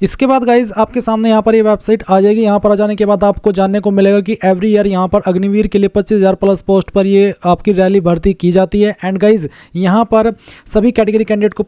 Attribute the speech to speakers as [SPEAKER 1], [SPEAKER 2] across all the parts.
[SPEAKER 1] इसके बाद गाइज आपके सामने यहाँ पर ये वेबसाइट आ जाएगी। यहाँ पर आ जाने के बाद आपको जानने को मिलेगा कि एवरी ईयर यहाँ पर अग्निवीर के लिए 25,000 प्लस पोस्ट पर ये आपकी रैली भर्ती की जाती है। एंड गाइज यहाँ पर सभी कैटेगरी कैंडिडेट को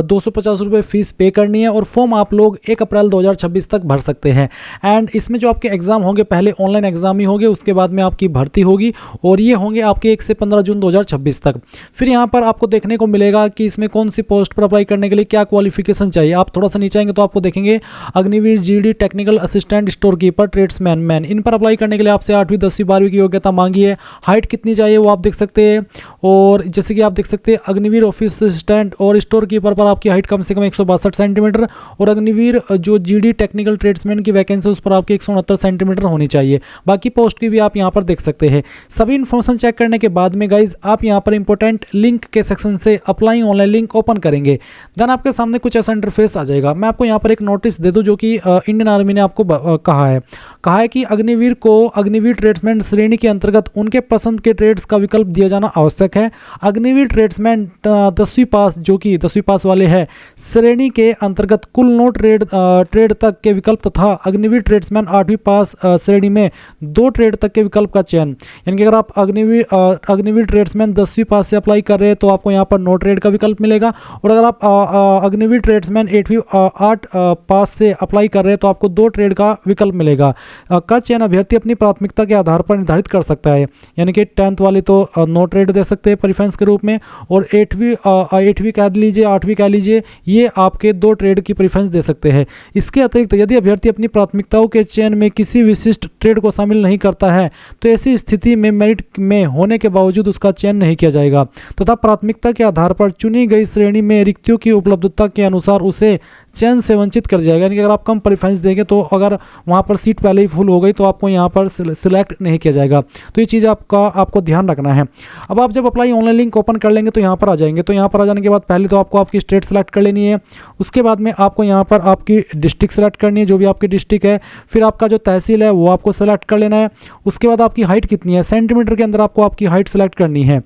[SPEAKER 1] 250 रुपये फीस पे करनी है और फॉर्म आप लोग 1 अप्रैल 2026 तक भर सकते हैं। एंड इसमें जो आपके एग्जाम होंगे पहले ऑनलाइन एग्जाम ही होंगे, उसके बाद में आपकी भर्ती होगी और ये होंगे आपके 1 से 15 जून 2026 तक। फिर यहाँ पर आपको देखने को मिलेगा कि इसमें कौन सी पोस्ट पर अप्लाई करने के लिए क्या क्वालिफिकेशन चाहिए। आप थोड़ा सा नीचे आएंगे तो आपको देखेंगे Agniveer GD technical assistant store keeper tradesman man, इन पर अप्लाई करने के लिए आपसे 8वीं 10वीं 12वीं की योग्यता मांगी है। हाइट कितनी चाहिए वो आप देख सकते हैं और जैसे कि आप देख सकते हैं अग्निवीर ऑफिस असिस्टेंट और स्टोर कीपर पर आपकी हाइट कम से कम 162 सेंटीमीटर और अग्निवीर जो जीडी टेक्निकल ट्रेड्समैन की वैकेंसी उस पर आपकी 169 सेंटीमीटर होनी चाहिए। बाकी पोस्ट की भी आप यहाँ पर देख सकते हैं। सभी इन्फॉर्मेशन चेक करने के बाद में गाइज आप यहाँ पर इंपॉर्टेंट लिंक के सेक्शन से अप्लाई ऑनलाइन लिंक ओपन करेंगे। देन आपके सामने कुछ ऐसा इंटरफेस आ जाएगा। मैं आपको यहाँ पर एक नोटिस दे दूं जो कि इंडियन आर्मी ने आपको कहा है कि अग्निवीर को अग्निवीर ट्रेड्समैन श्रेणी के अंतर्गत उनके पसंद के ट्रेड्स का विकल्प दिया जाना आवश्यक है। अग्निवीर ट्रेड्समैन 10वीं पास जो कि 10वीं पास वाले हैं श्रेणी के अंतर्गत कुल 9 ट्रेड तक के विकल्प तथा अग्निवीर ट्रेड्समैन 8वीं पास श्रेणी में 2 ट्रेड तक के विकल्प का चयन। यानी कि अगर आप अग्निवीर ट्रेड्समैन 10वीं पास से अप्लाई कर रहे हैं तो आपको यहाँ पर 9 ट्रेड का विकल्प मिलेगा और अगर आप अग्निवीर ट्रेड्समैन 8 पास से अप्लाई कर रहे हैं तो आपको 2 ट्रेड का विकल्प मिलेगा। का चयन अभ्यर्थी अपनी प्राथमिकता के आधार पर निर्धारित कर सकता है। यानी कि 10th वाले तो 9 ट्रेड दे सकते हैं प्रेफरेंस के रूप में और 8वीं कह लीजिए 8वीं कह लीजिए, ये आपके 2 ट्रेड की प्रेफरेंस दे सकते हैं। इसके अतिरिक्त यदि अभ्यर्थी अपनी प्राथमिकताओं के चयन में किसी विशिष्ट ट्रेड को शामिल नहीं करता है तो ऐसी स्थिति में मेरिट में होने के बावजूद उसका चयन नहीं किया जाएगा तथा प्राथमिकता के आधार पर चुनी गई श्रेणी में रिक्तियों की उपलब्धता के अनुसार उसे चयन से वंचित कर जाएगा। यानी कि अगर आप कम प्रेफरेंस देंगे तो अगर वहाँ पर सीट पहले ही फुल हो गई तो आपको यहाँ पर सिलेक्ट नहीं किया जाएगा। तो ये चीज़ आपको ध्यान रखना है। अब आप जब अप्लाई ऑनलाइन लिंक ओपन कर लेंगे तो यहाँ पर आ जाएंगे। तो यहाँ पर आ जाने के बाद पहले तो आपको आपकी स्टेट सेलेक्ट कर लेनी है, उसके बाद में आपको यहाँ पर आपकी डिस्ट्रिक्ट सेलेक्ट करनी है जो भी आपकी डिस्ट्रिक्ट है, फिर आपका जो तहसील है वो आपको सेलेक्ट कर लेना है। उसके बाद आपकी हाइट कितनी है, सेंटीमीटर के अंदर आपको आपकी हाइट सेलेक्ट करनी है।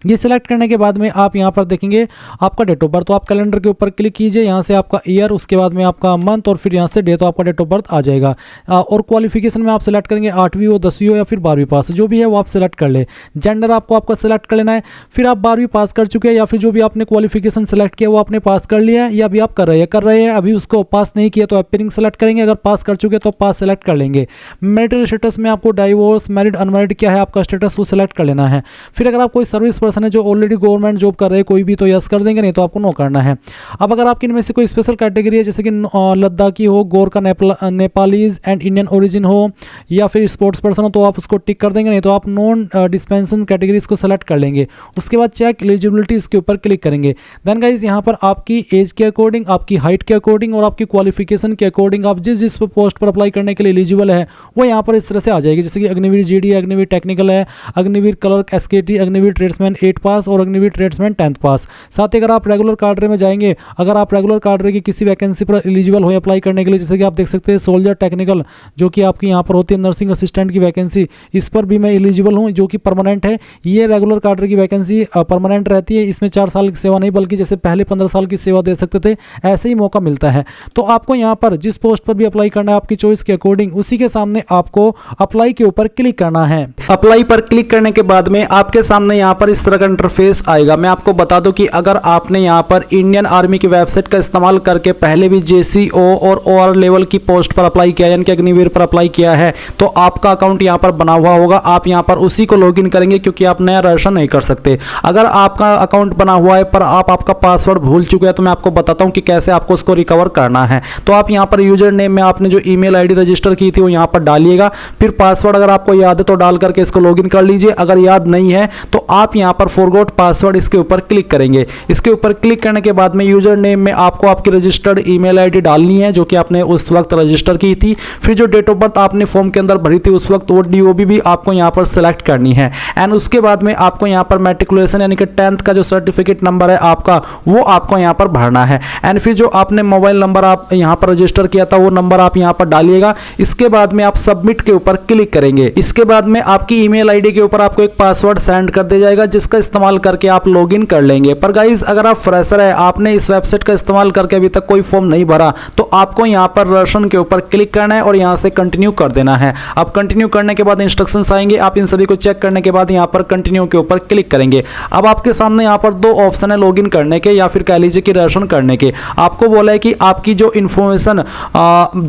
[SPEAKER 1] ये सिलेक्ट करने के बाद में आप यहाँ पर देखेंगे आपका डेट ऑफ बर्थ, तो आप कैलेंडर के ऊपर क्लिक कीजिए, यहाँ से आपका ईयर, उसके बाद में आपका मंथ और फिर यहाँ से डे, तो आपका डेट ऑफ बर्थ आ जाएगा। और क्वालिफिकेशन में आप सेलेक्ट करेंगे 8वीं हो 10वीं हो या फिर 12वीं पास, जो भी है वो आप सेलेक्ट कर ले। जेंडर आपका सेलेक्ट कर लेना है। फिर आप 12वीं पास कर चुके हैं या फिर जो भी आपने क्वालिफिकेशन सेलेक्ट किया वो आपने पास कर लिया है या अभी आप कर रहे हैं अभी उसको पास नहीं किया तो अपीयरिंग सेलेक्ट करेंगे, अगर पास कर चुके तो पास सेलेक्ट कर लेंगे। मैरिटल स्टेटस में आपको डाइवोर्स, मैरिड, अनमैरिड क्या है आपका स्टेटस वो सेलेक्ट कर लेना है। फिर अगर आप कोई सर्विस पर्सन है जो ऑलरेडी गवर्नमेंट जॉब कर रहे हैं कोई भी तो यस कर देंगे, नहीं तो आपको नो करना है। अब अगर आपकी इनमें से कोई स्पेशल कैटेगरी है जैसे कि लद्दाखी हो, Gorkha Nepalese and Indian origin हो या फिर स्पोर्ट्स पर्सन हो तो आप उसको टिक कर देंगे, नहीं तो आप नॉन डिस्पेंशन कैटेगरीज को सेलेक्ट कर लेंगे। उसके बाद चेक एलिजिबिलिटी इसके ऊपर क्लिक करेंगे। देन गाइज यहाँ पर आपकी एज के अकॉर्डिंग, आपकी हाइट के अकॉर्डिंग और आपकी क्वालिफिकेशन के अकॉर्डिंग आप जिस पोस्ट पर अप्लाई करने के लिए एलिजिबल है वो यहाँ पर इस तरह से आ जाएगी। जैसे कि अग्निवीर जीडी, अग्निवीर टेक्निकल है, अग्निवीर क्लर्क एसकेटी, अग्निवीर ट्रेड्समैन 8 पास और अग्निवीर ट्रेड्समैन 10th पास। साथ ही अगर आप रेगुलर कार्डरे में जाएंगे, अगर आप रेगुलर कार्डरे की किसी वैकेंसी पर एलिजिबल हो अप्लाई करने के लिए, जैसे कि आप देख सकते हैं सोल्जर टेक्निकल जो कि आपकी यहाँ पर होती है, नर्सिंग असिस्टेंट की वैकेंसी, इस पर भी मैं एलिजिबल हूँ जो कि परमानेंट है। ये रेगुलर कार्डरे की वैकेंसी परमानेंट रहती है, इसमें 4 साल की सेवा नहीं बल्कि जैसे पहले 15 साल की सेवा दे सकते थे ऐसे ही मौका मिलता है। तो आपको यहाँ पर जिस पोस्ट पर भी अप्लाई करना है आपकी चॉइस के अकॉर्डिंग उसी के सामने आपको अप्लाई के ऊपर क्लिक करना है।
[SPEAKER 2] अप्लाई पर क्लिक करने के बाद में आपके सामने यहाँ पर इस तरह का इंटरफेस आएगा। मैं आपको बता दूं कि अगर आपने यहाँ पर इंडियन आर्मी की वेबसाइट का इस्तेमाल करके पहले भी JCO और OR लेवल की पोस्ट पर अप्लाई किया यानी कि अग्निवीर पर अप्लाई किया है तो आपका अकाउंट यहाँ पर बना हुआ होगा। आप यहाँ पर उसी को लॉगिन करेंगे क्योंकि आप नया रजिस्टर नहीं कर सकते। अगर आपका अकाउंट बना हुआ है पर आप आपका पासवर्ड भूल चुके हैं तो मैं आपको बताता हूँ कि कैसे आपको उसको रिकवर करना है। तो आप यहाँ पर यूजर नेम में आपने जो ईमेल आईडी रजिस्टर की थी वो यहाँ पर डालिएगा, फिर पासवर्ड अगर आपको याद है तो डाल करके इसको लॉगिन कर लीजिए। अगर याद नहीं है तो आप यहाँ पर फॉरगॉट पासवर्ड इसके ऊपर क्लिक करेंगे। इसके ऊपर क्लिक करने के बाद में यूजर नेम में आपको आपकी रजिस्टर्ड ईमेल आईडी डालनी है जो कि आपने उस वक्त रजिस्टर की थी। फिर जो डेट ऑफ बर्थ आपने फॉर्म के अंदर भरी थी उस वक्त वो DOB भी आपको यहाँ पर सेलेक्ट करनी है। एंड उसके बाद में आपको यहाँ पर मैट्रिकुलेशन यानी कि 10th का जो सर्टिफिकेट नंबर है आपका वो आपको यहाँ पर भरना है। एंड फिर जो आपने मोबाइल नंबर आप यहाँ पर रजिस्टर किया था वो नंबर आप यहाँ पर डालिएगा। इसके बाद में आप सबमिट के ऊपर क्लिक करेंगे। इसके बाद में आपकी ईमेल आईडी के ऊपर आपको एक पासवर्ड सेंड कर दिया जाएगा जिस इसका इस्तेमाल करके आप लॉगिन कर लेंगे। पर गाइज अगर आप फ्रेशर है, आपने इस वेबसाइट का इस्तेमाल करके अभी तक कोई फॉर्म नहीं भरा, तो आपको यहाँ पर रजिस्ट्रेशन के ऊपर क्लिक करना है और यहाँ से कंटिन्यू कर देना है। अब कंटिन्यू करने के बाद इंस्ट्रक्शंस आएंगे, आप इन सभी को चेक करने के बाद यहाँ पर कंटिन्यू के ऊपर क्लिक करेंगे। अब आपके सामने यहाँ पर दो ऑप्शन है लॉगिन करने के या फिर कह लीजिए कि रजिस्ट्रेशन करने के। आपको बोला है कि आपकी जो इन्फॉर्मेशन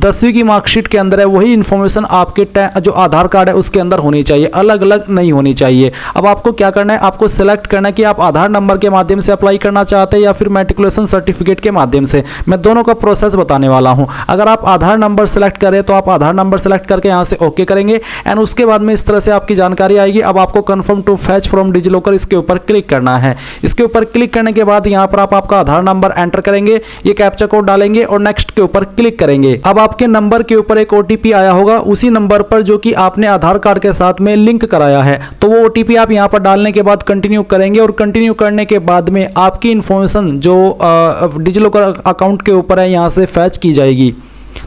[SPEAKER 2] 10वीं की मार्कशीट के अंदर है वही इन्फॉर्मेशन आपके जो आधार कार्ड है उसके अंदर होनी चाहिए, अलग अलग नहीं होनी चाहिए। अब आपको क्या करना है, आपको सिलेक्ट करना है कि आप आधार नंबर के माध्यम से अप्लाई करना चाहते हैं या फिर मैट्रिकुलेशन सर्टिफिकेट के माध्यम से। मैं दोनों का प्रोसेस बताने वाला हूं। अगर आप आधार नंबर सेलेक्ट करें तो आप आधार नंबर सेलेक्ट करके यहां से ओके करेंगे एंड उसके बाद में इस तरह से आपकी जानकारी आएगी। अब आपको confirm to fetch from DigiLocker इसके ऊपर क्लिक करना है। इसके ऊपर क्लिक करने के बाद यहां पर आप आपका आधार नंबर एंटर करेंगे, ये कैप्चा कोड डालेंगे और नेक्स्ट के ऊपर क्लिक करेंगे। अब आपके नंबर के ऊपर एक ओटीपी आया होगा, उसी नंबर पर जो कि आपने आधार कार्ड के साथ में लिंक कराया है, तो वो ओटीपी आप यहां पर डालने के बाद कंटिन्यू करेंगे और कंटिन्यू करने के बाद में आपकी इंफॉर्मेशन जो डिजिलॉकर अकाउंट के ऊपर है यहां से फैच की जाएगी।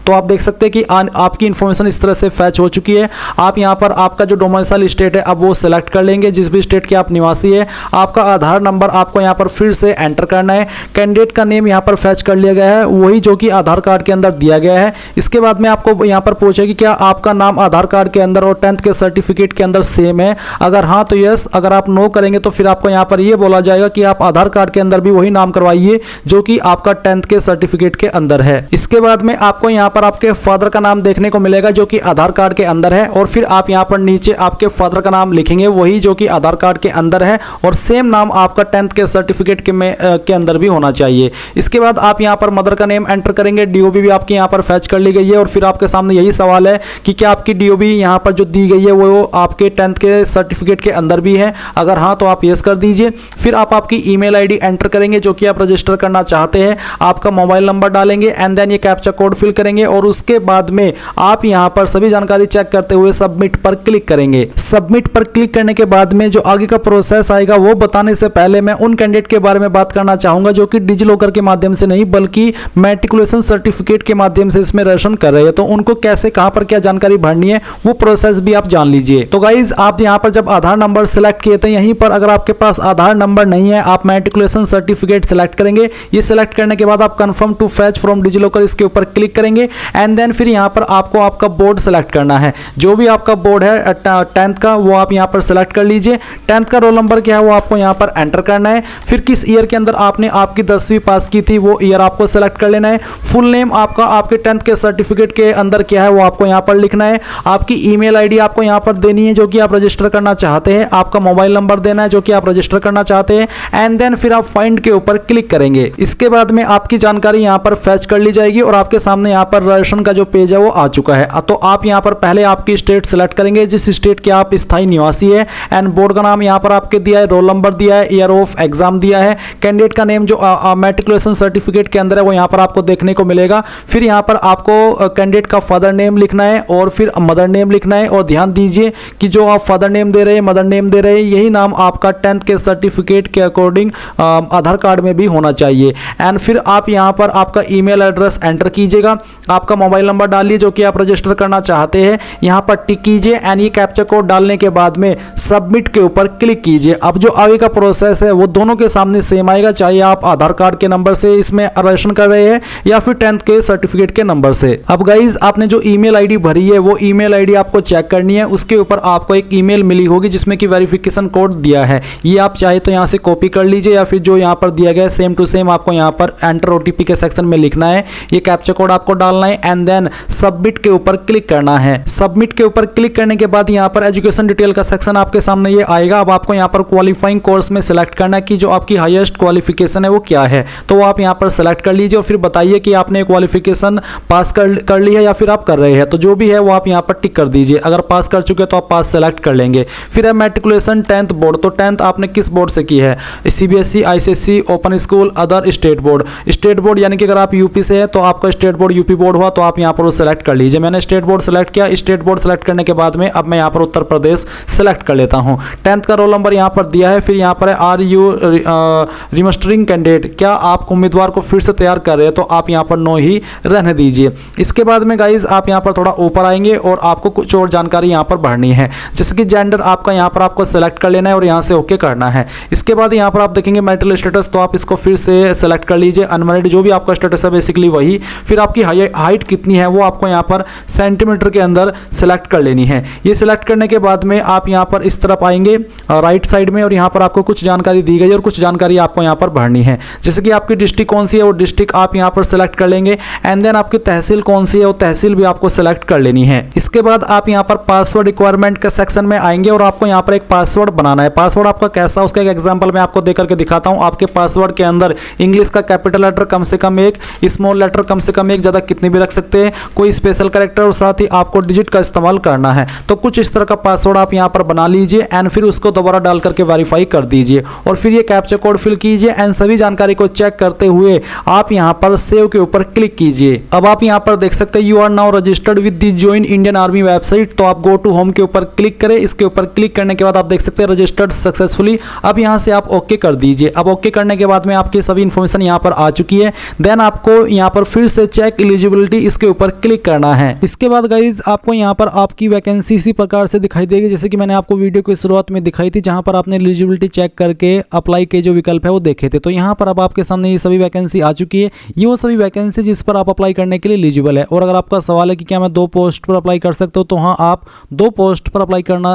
[SPEAKER 2] तो आप देख सकते हैं कि आपकी इन्फॉर्मेशन इस तरह से फैच हो चुकी है। आप यहां पर आपका जो डोमिसाइल स्टेट है अब वो सिलेक्ट कर लेंगे, जिस भी स्टेट के आप निवासी है। आपका आधार नंबर आपको यहां पर फिर से एंटर करना है। कैंडिडेट का नेम यहां पर फैच कर लिया गया है, वही जो कि आधार कार्ड के अंदर दिया गया है। इसके बाद में आपको यहां पर पूछेगी क्या आपका नाम आधार कार्ड के अंदर और 10th के सर्टिफिकेट के अंदर सेम है। अगर हाँ तो यस, अगर आप नो करेंगे तो फिर आपको यहां पर यह बोला जाएगा कि आप आधार कार्ड के अंदर भी वही नाम करवाइए जो कि आपका 10th के सर्टिफिकेट के अंदर है। इसके बाद में आपको यहां पर आपके फादर का नाम देखने को मिलेगा जो कि आधार कार्ड के अंदर है और फिर आप यहां पर नीचे आपके फादर का नाम लिखेंगे वही जो कि आधार कार्ड के अंदर है और सेम नाम आपका 10th के सर्टिफिकेट के अंदर भी होना चाहिए। इसके बाद आप यहां पर मदर का नेम एंटर करेंगे। डीओबी भी आपकी यहां पर फैच कर ली गई है और फिर आपके सामने यही सवाल है कि क्या आपकी डीओबी यहां पर जो दी गई है वो आपके 10th के सर्टिफिकेट के अंदर भी है। अगर हाँ तो आप यस कर दीजिए। फिर आप आपकी ईमेल आईडी एंटर करेंगे जो कि आप रजिस्टर करना चाहते हैं। आपका मोबाइल नंबर डालेंगे एंड देन ये कैप्चा कोड फिल करेंगे और उसके बाद में आप यहां पर सभी जानकारी चेक करते हुए सबमिट पर क्लिक करेंगे। सबमिट पर क्लिक करने के बाद में जो आगे का प्रोसेस आएगा वो बताने से पहले मैं उन कैंडिडेट के बारे में बात करना चाहूंगा जो कि डिजिलॉकर के माध्यम से नहीं बल्कि मैट्रिकुलेशन सर्टिफिकेट के माध्यम से इसमें रजिस्ट्रेशन कर रहे हैं। तो उनको कैसे कहां पर क्या जानकारी भरनी है वो प्रोसेस भी आप जान लीजिए। तो गाइज आप यहां पर जब आधार नंबर सेलेक्ट किए थे यहीं पर अगर आपके पास आधार नंबर नहीं है आप मैट्रिकुलेशन सर्टिफिकेट सेलेक्ट करेंगे। ये सेलेक्ट करने के बाद आप confirm to fetch from DigiLocker इसके ऊपर क्लिक करेंगे एंड देन फिर यहां पर आपको आपका बोर्ड सेलेक्ट करना है। जो भी आपका बोर्ड है 10th का वो आप यहां पर सेलेक्ट कर लीजिए। 10th का रोल नंबर क्या है वो आपको यहां पर एंटर करना है। फिर किस ईयर के अंदर आपने आपकी 10वीं पास की थी वो ईयर आपको सेलेक्ट कर लेना है। फुल नेम आपका आपके 10th के सर्टिफिकेट के अंदर क्या है वो आपको यहां पर लिखना है। आपकी ईमेल आईडी आपको यहां पर देनी है जो कि आप रजिस्टर करना चाहते हैं। आपका मोबाइल नंबर देना है जो कि आप रजिस्टर करना चाहते हैं एंड देन फिर आप फाइंड के ऊपर क्लिक करेंगे। इसके बाद में आपकी जानकारी यहां पर फैच कर ली जाएगी और आपके सामने यहां पर रजिस्ट्रेशन का जो पेज है वो आ चुका है। तो आप यहां पर पहले आपकी स्टेट सेलेक्ट करेंगे जिस स्टेट के आप स्थायी निवासी है एंड बोर्ड का नाम यहां पर आपके दिया है, रोल नंबर दिया है, ईयर ऑफ एग्जाम दिया है। कैंडिडेट का नेम जो मैट्रिकुलेशन सर्टिफिकेट के अंदर है वो यहां पर आपको देखने को मिलेगा। फिर यहां पर आपको कैंडिडेट का फादर नेम लिखना है और फिर मदर नेम लिखना है और ध्यान दीजिए कि जो आप फादर नेम दे रहे हैं मदर नेम दे रहे हैं यही नाम आपका 10th के सर्टिफिकेट के अकॉर्डिंग आधार कार्ड में भी होना चाहिए। एंड फिर आप यहां पर आपका ईमेल एड्रेस एंटर कीजिएगा, आपका मोबाइल नंबर डालिए जो कि आप रजिस्टर करना चाहते हैं, यहां पर टिक कीजिए एंड ये कैप्चा कोड डालने के बाद में सबमिट के ऊपर क्लिक कीजिए। अब जो आगे का प्रोसेस है वो दोनों के सामने सेम आएगा, चाहे आप आधार कार्ड के नंबर से इसमें रजिस्ट्रेशन कर रहे हैं या फिर 10th के सर्टिफिकेट के नंबर से। अब गाइज आपने जो ईमेल आईडी भरी है वो ईमेल आईडी आपको चेक करनी है। उसके ऊपर आपको एक ईमेल मिली होगी जिसमें कि वेरिफिकेशन कोड दिया है, ये आप चाहे तो यहां से कॉपी कर लीजिए या फिर जो यहां पर दिया गया है सेम टू सेम आपको यहां पर एंटर ओटीपी के सेक्शन में लिखना है। ये कैप्चा कोड आपको डालना है एंड देन सबमिट के ऊपर क्लिक करना है। सबमिट के ऊपर क्लिक करने के बाद यहां पर एजुकेशन डिटेल का सेक्शन आपके सामने ये आएगा। अब आपको यहां पर क्वालिफाइंग कोर्स में सिलेक्ट करना है कि जो आपकी हाईएस्ट क्वालिफिकेशन है वो क्या है, तो वो आप यहां पर सिलेक्ट कर लीजिए और फिर बताइए कि आपने क्वालिफिकेशन पास कर ली है या फिर आप कर रहे हैं। तो जो भी है वो आप यहां पर टिक कर दीजिए। अगर पास कर चुके तो आप पास सेलेक्ट कर लेंगे। फिर है मैट्रिकुलेशन 10th बोर्ड, तो 10th आपने किस बोर्ड से की है, CBSE, ICSE, open school, other state board. State board यानी कि अगर आप यूपी से है तो आपका state board UP board board हुआ तो आप यहाँ पर सेलेक्ट कर लीजिए। मैंने स्टेट बोर्ड सेलेक्ट किया। स्टेट बोर्ड सेलेक्ट करने के बाद में अब मैं यहाँ पर उत्तर प्रदेश सेलेक्ट कर लेता हूँ। 10th का रोल नंबर यहाँ पर दिया है। फिर यहाँ पर है आर यू रिमस्टरिंग कैंडिडेट, क्या आप उम्मीदवार को फिर से तैयार कर रहे हैं, तो आप यहाँ पर नो ही रहने दीजिए। इसके बाद में गाइज आप यहाँ पर थोड़ा ऊपर आएंगे और आपको कुछ और जानकारी यहाँ पर भरनी है, जैसे कि जेंडर आपका यहाँ पर आपको सेलेक्ट कर लेना है और यहाँ से ओके करना है। इसके बाद यहाँ पर आप देखेंगे मैरिटल स्टेटस, तो आप इसको फिर से सेलेक्ट कर लीजिए। अनमैरिड जो भी आपका स्टेटस है बेसिकली वही। फिर आपकी हाइट कितनी है वो आपको यहाँ पर सेंटीमीटर के अंदर सेलेक्ट कर लेनी है। ये सिलेक्ट करने के बाद में आप यहाँ पर इस तरफ आएंगे राइट साइड में और यहाँ पर आपको कुछ जानकारी दी गई और कुछ जानकारी आपको यहाँ पर भरनी है, जैसे कि आपकी डिस्ट्रिक्ट कौन सी है वो डिस्ट्रिक्ट आप यहाँ पर सेलेक्ट कर लेंगे। एंड देन आपकी तहसील कौन सी है वो तहसील भी आपको सेलेक्ट कर लेनी है। इसके बाद आप यहाँ पर पासवर्ड रिक्वायरमेंट के सेक्शन में आएंगे और आपको यहाँ पर एक पासवर्ड बनाना है। पासवर्ड आपका कैसा, उसका एक एग्जांपल मैं आपको देकर के दिखाता हूँ। आपके पासवर्ड के अंदर इंग्लिश का कैपिटल लेटर कम से कम एक, स्मॉल लेटर कम से कम एक, ज़्यादा कितने भी रख सकते हैं, कोई स्पेशल कैरेक्टर और साथ ही आपको डिजिट का इस्तेमाल करना है। तो कुछ इस तरह का पासवर्ड आप यहाँ पर बना लीजिए एंड फिर उसको दोबारा डाल करके वेरीफाई कर दीजिए और फिर ये कैप्चा कोड फिल कीजिए एंड सभी जानकारी को चेक करते हुए आप यहाँ पर सेव के ऊपर क्लिक कीजिए। अब आप यहाँ पर देख सकते हैं you are now registered with the join Indian Army website. तो आप गो टू होम के ऊपर क्लिक करें। इसके ऊपर क्लिक करने के बाद आप देख सकते हैं रजिस्टर्ड सक्सेसफुली। अब यहाँ से आप ओके कर दीजिए। अब ओके करने के बाद में आपकी सभी इंफॉर्मेशन यहाँ पर आ चुकी है। देन आपको यहाँ पर फिर से चेक एलिजिबिलिटी इसके ऊपर क्लिक करना है। इसके बाद गाइज आपको यहाँ पर आपकी वैकेंसी इसी प्रकार से दिखाई देगी जैसे कि मैंने आपको वीडियो की शुरुआत में दिखाई थी, जहां पर आपने एलिजिबिलिटी चेक करके अप्लाई के जो विकल्प है वो देखे थे। तो यहाँ पर अब आपके सामने ये सभी वैकेंसी आ चुकी है। ये वो सभी वैकेंसी जिस पर आप अप्लाई करने के लिए एलिजिबल है। और अगर आपका सवाल है कि क्या मैं 2 पोस्ट पर अप्लाई कर सकता हूँ, तो हाँ आप 2 पोस्ट पर अप्लाई करना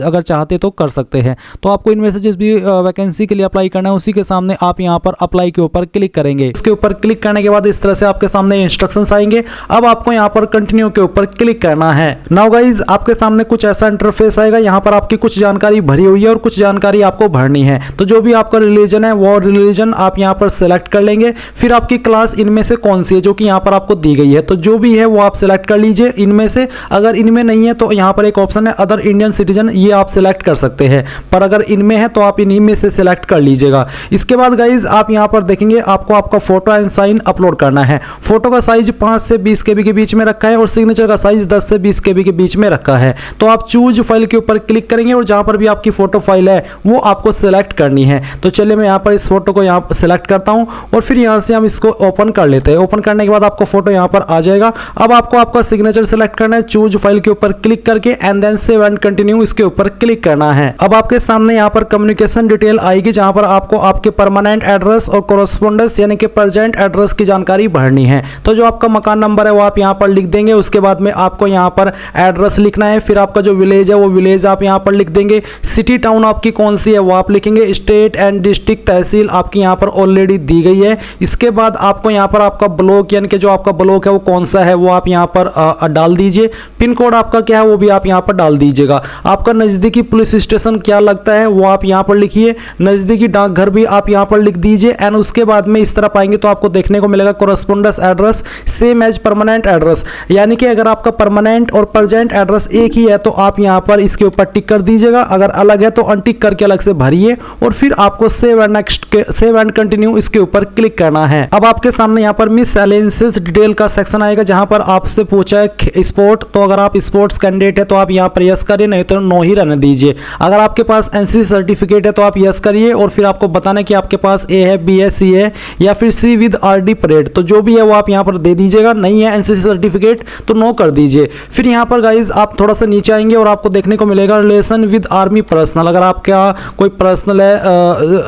[SPEAKER 2] अगर चाहते तो कर सकते हैं। तो आपको इनमें से जिस भी वैकेंसी के लिए अप्लाई करना है उसी के सामने आप यहाँ पर अप्लाई के ऊपर क्लिक करेंगे। इसके ऊपर क्लिक करने के बाद इस तरह से आपके सामने इंस्ट्रक्शंस आएंगे। अब आपको यहाँ पर कंटिन्यू के ऊपर क्लिक करना है। नाउ गाइज आपके सामने कुछ ऐसा इंटरफेस आएगा। यहाँ पर आपकी कुछ जानकारी भरी हुई है और कुछ जानकारी आपको भरनी है। तो जो भी आपका रिलीजन है वो रिलीजन आप यहाँ पर सेलेक्ट कर लेंगे। फिर आपकी क्लास इनमें से कौन सी है जो कि यहाँ पर आपको दी गई है, तो जो भी है वो आप सेलेक्ट कर लीजिए इनमें से। अगर इनमें नहीं है तो यहाँ पर एक ऑप्शन है अदर इंडियन सिटीजन, ये आप सेलेक्ट कर सकते हैं, पर अगर इनमें है तो आप इन्हीं में से सेलेक्ट कर लीजिएगा। इसके बाद गाइज आप यहाँ पर देखेंगे आपको आपका फोटो एंड साइन अपलोड करना है। फोटो का साइज 5 से 20 KB के बीच में रखा है और सिग्नेचर का साइज 10 से 20 KB के बीच में रखा है। तो आप चूज फाइल के ऊपर क्लिक करेंगे और जहां पर भी आपकी फोटो फाइल है वो आपको सेलेक्ट करनी है। तो चलिए मैं यहाँ पर इस फोटो को यहाँ सेलेक्ट करता हूँ और फिर यहाँ से हम इसको ओपन कर लेते हैं। ओपन करने के बाद आपको फोटो यहाँ पर आ जाएगा। अब आपको आपका सिग्नेचर सेलेक्ट करना है चूज फाइल के ऊपर क्लिक करके and then save and continue इसके ऊपर क्लिक करना है। अब आपके सामने यहाँ पर कम्युनिकेशन डिटेल आएगी जहां पर आपको आपके परमानेंट एड्रेस और कोरेस्पोंडेंस यानी कि प्रेजेंट एड्रेस की जानकारी भरनी है। तो जो आपका मकान नंबर है वो आप यहाँ पर लिख देंगे। उसके बाद में आपको यहाँ पर एड्रेस लिखना है। फिर आपका जो विलेज है वो विलेज आप यहाँ पर लिख देंगे। सिटी टाउन आपकी कौन सी है वो आप लिखेंगे। स्टेट एंड डिस्ट्रिक्ट तहसील आपकी यहाँ पर ऑलरेडी दी गई है। इसके बाद आपको यहाँ पर आपका ब्लॉक यानी कि जो आपका ब्लॉक है वो कौन सा है वो आप यहाँ पर डाल दीजिए। पिन कोड आपका क्या है वो भी आप यहाँ पर डाल दीजिएगा। आपका नज़दीकी पुलिस स्टेशन क्या लगता है वो आप यहाँ पर लिखिए। नज़दीकी डाकघर भी आप यहाँ पर लिख दीजिए। एंड उसके बाद में इस तरह पाएंगे तो आपको देखने को मिलेगा correspondence address same as permanent address, यानी कि अगर आपका परमानेंट और प्रेजेंट एड्रेस एक ही है तो आप यहाँ पर इसके ऊपर टिक कर दीजिएगा। अगर अलग है तो अनटिक करके अलग से भरिए और फिर आपको सेव एंड नेक्स्ट के सेव एंड कंटिन्यू इसके ऊपर क्लिक करना है। अब आपके सामने यहाँ पर मिससेलेनियस डिटेल का सेक्शन आएगा जहां पर आपसे पूछा है स्पोर्ट। तो अगर आप स्पोर्ट्स कैंडिडेट है तो आप यहाँ पर यस करिए, नहीं तो नो ही रहने दीजिए। अगर आपके पास एनसीसी सर्टिफिकेट है तो आप यस करिए और फिर आपको बताना कि आपके पास ए है, बी है, सी है या फिर सी विद आरडी परेड, तो जो भी है वो आप यहाँ पर दे दीजिएगा। नहीं है एनसीसी सर्टिफिकेट तो नो कर दीजिए। फिर यहाँ पर गाइज आप थोड़ा सा नीचे आएंगे और आपको देखने को मिलेगा रिलेशन विद आर्मी पर्सनल। अगर आपका कोई पर्सनल है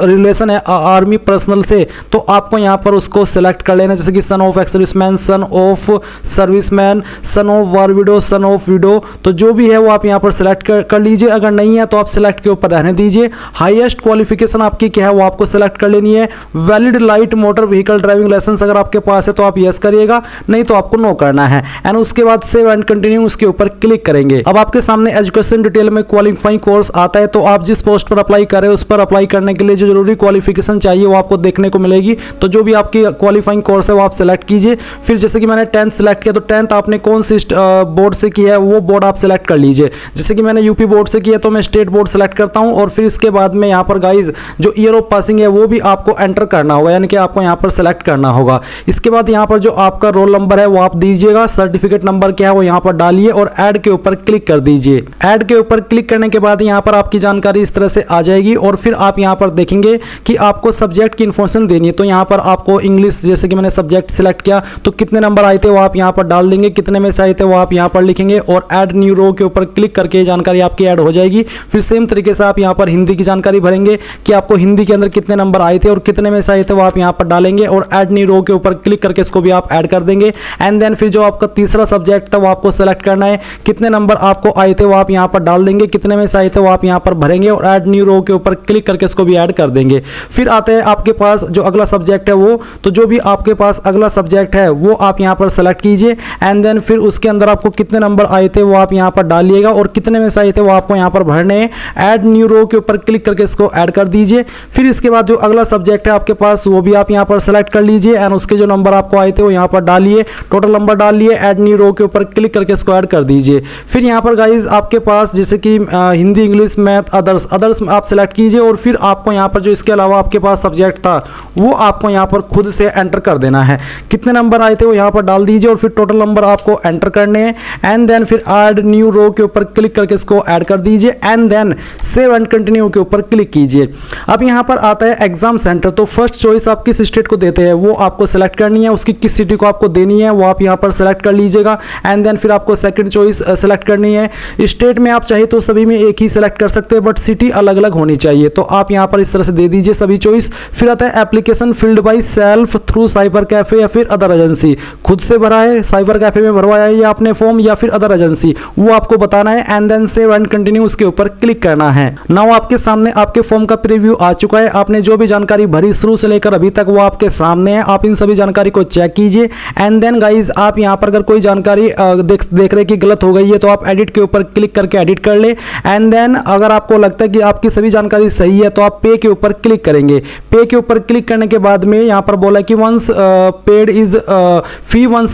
[SPEAKER 2] रिलेशन है आर्मी पर्सनल से तो आपको यहाँ पर उसको सिलेक्ट कर लेना, जैसे कि son of ex serviceman, son of serviceman, son of war window, son of window, तो जो भी है वो आप यहाँ पर सिलेक्ट कर लीजिए। अगर नहीं है तो आप सिलेक्ट के ऊपर रहने दीजिए। हाईएस्ट क्वालिफिकेशन आपकी क्या है वो आपको सिलेक्ट कर लेनी है। Valid light motor vehicle driving licence अगर आपके पास है तो आप यस करिएगा, नहीं तो आपको नो करना है। एंड उसके बाद सेव एंड कंटिन्यू उसके ऊपर क्लिक करेंगे। अब आपके सामने एजुकेशन डिटेल में क्वालिफाइंग कोर्स आता है। तो आप जिस पोस्ट पर अप्लाई कर रहे हैं उस पर अप्लाई करने के लिए जो जरूरी क्वालिफिकेशन चाहिए वो आपको देखने को मिलेगी। तो जो भी आपकी क्वालिफाइंग कोर्स है वो आप सिलेक्ट कीजिए। फिर जैसे कि मैंने 10th सिलेक्ट किया तो 10th आपने कौन सी बोर्ड से किया है वो बोर्ड आप सिलेक्ट कर लीजिए। जैसे कि मैंने यूपी बोर्ड से किया तो मैं स्टेट बोर्ड सेलेक्ट करता हूं और फिर इसके बाद में यहाँ पर गाइज जो ईयर ऑफ पासिंग है वो भी आपको एंटर करना होगा, यानी कि आपको यहाँ पर सेलेक्ट करना होगा। इसके बाद यहाँ पर जो आपका रोल नंबर है वो आप दीजिएगा, सर्टिफिकेट नंबर क्या है वो यहाँ पर डालिए और ऐड के ऊपर क्लिक कर दीजिए। ऐड के ऊपर क्लिक करने के बाद यहाँ पर आपकी जानकारी इस तरह से आ जाएगी और फिर आप यहाँ पर देखेंगे कि आपको सब्जेक्ट की इन्फॉर्मेशन देनी है। तो यहाँ पर आपको इंग्लिश, जैसे कि मैंने सब्जेक्ट सिलेक्ट किया तो कितने नंबर आए थे वो आप यहाँ पर डाल देंगे, कितने में से आए थे वो आप यहाँ पर लिखेंगे और ऐड न्यू रो के ऊपर क्लिक करके जानकारी आपकी ऐड हो जाएगी। फिर सेम तरीके से आप यहाँ पर हिंदी की जानकारी भरेंगे कि आपको हिंदी के अंदर कितने नंबर आए थे और कितने में से आए थे वो आप यहाँ पर डालेंगे और ऐड न्यू रो के ऊपर क्लिक करके इसको भी आप ऐड कर देंगे। एंड देन फिर जो आपका तीसरा सब्जेक्ट था वो आपको सेलेक्ट करना है, कितने नंबर आपको आए थे वो आप यहाँ पर डाल देंगे, कितने में से आए थे वो आप यहाँ पर भरेंगे और ऐड न्यू रो के ऊपर क्लिक करके इसको भी ऐड कर देंगे। फिर आते हैं आपके पास जो अगला सब्जेक्ट है वो, तो जो भी आपके पास अगला सब्जेक्ट है वो आप यहाँ पर सेलेक्ट कीजिए। एंड देन फिर उसके अंदर आपको कितने नंबर आए थे वो आप यहाँ पर डालिएगा और कितने में से आए थे वो आपको यहाँ पर भरने हैं। ऐड न्यू रो के ऊपर क्लिक करके इसको ऐड कर दीजिए। फिर इसके बाद जो अगला सब्जेक्ट है आपके पास वो भी आप यहाँ पर सेलेक्ट कर लीजिए एंड उसके जो नंबर आपको आए थे वो यहाँ पर डालिए, टोटल नंबर डालिए, ऐड न्यू रो के ऊपर क्लिक करके इसको ऐड कर दीजिए। फिर यहाँ पर गाइज आपके पास जैसे कि हिंदी, इंग्लिश, मैथ, अदर्स आप सेलेक्ट कीजिए और फिर आपको यहाँ पर जो इसके अलावा आपके पास सब्जेक्ट था वो आपको यहाँ पर खुद से एंटर कर देना है। कितने नंबर आए थे वो यहाँ पर डाल दीजिए और फिर टोटल नंबर आपको एंटर करने हैं। एंड देन फिर ऐड न्यू रो के ऊपर क्लिक करके इसको ऐड कर दीजिए and then save and continue के ऊपर क्लिक कीजिए। अब यहाँ पर आता है एग्जाम सेंटर। तो फर्स्ट चॉइस आप किस स्टेट को देते हैं वो आपको सेलेक्ट करनी है, उसकी किस सिटी को आपको देनी है वो आप यहाँ पर सेलेक्ट कर लीजिएगा। एंड देन फिर आपको सेकंड चॉइस सेलेक्ट करनी है। स्टेट में आप चाहे तो सभी में एक ही सेलेक्ट कर सकते हैं बट सिटी अलग अलग होनी चाहिए, तो आप यहाँ पर इस तरह से दे दीजिए सभी चॉइस। फिर आता है application filled by self through cyber cafe या फिर अदर एजेंसी, खुद से भरा है, साइबर कैफे में भरवाया है या आपने फॉर्म या फिर अदर एजेंसी, वो आपको बताना है। And then save and continue उसके ऊपर क्लिक करना है। नाउ आपके सामने आपके फॉर्म का प्रीव्यू आ चुका है। आपने जो भी जानकारी भरी शुरू से लेकर अभी तक वो आपके सामने है। आप इन सभी जानकारी को चेक कीजिए। एंड देन गाइज आप यहाँ पर अगर कोई जानकारी देख रहे कि गलत हो गई है तो आप एडिट के ऊपर क्लिक करके एडिट कर ले। एंड देन अगर आपको लगता है कि आपकी सभी जानकारी सही है तो आप पे के ऊपर क्लिक करेंगे। पे के ऊपर क्लिक करने के बाद में यहाँ पर बोला कि once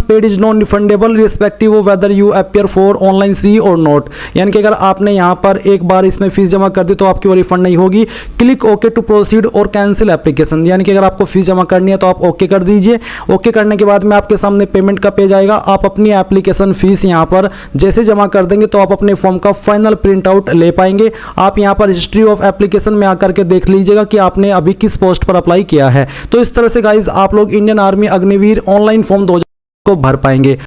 [SPEAKER 2] paid is non refundable respective of whether you appear for online C or not, यानी कि अगर आपने यहाँ पर एक बार इसमें फीस जमा कर दी तो आपकी वो रिफंड नहीं होगी। क्लिक ओके टू प्रोसीड और कैंसिल एप्लीकेशन, यानी कि अगर आपको फीस जमा करनी है तो आप ओके कर दीजिए। ओके करने के बाद में आपके सामने पेमेंट का पेज आएगा। आप अपनी एप्लीकेशन फीस यहाँ पर जैसे जमा कर देंगे तो आप अपने फॉर्म का फाइनल प्रिंट आउट ले पाएंगे। आप यहाँ पर हिस्ट्री ऑफ एप्लीकेशन में आकर के देख लीजिएगा कि आपने अभी किस पोस्ट पर अप्लाई किया है। तो इस तरह से गाइज आप लोग Indian army Agniveer online form 2000 को भर पाएंगे।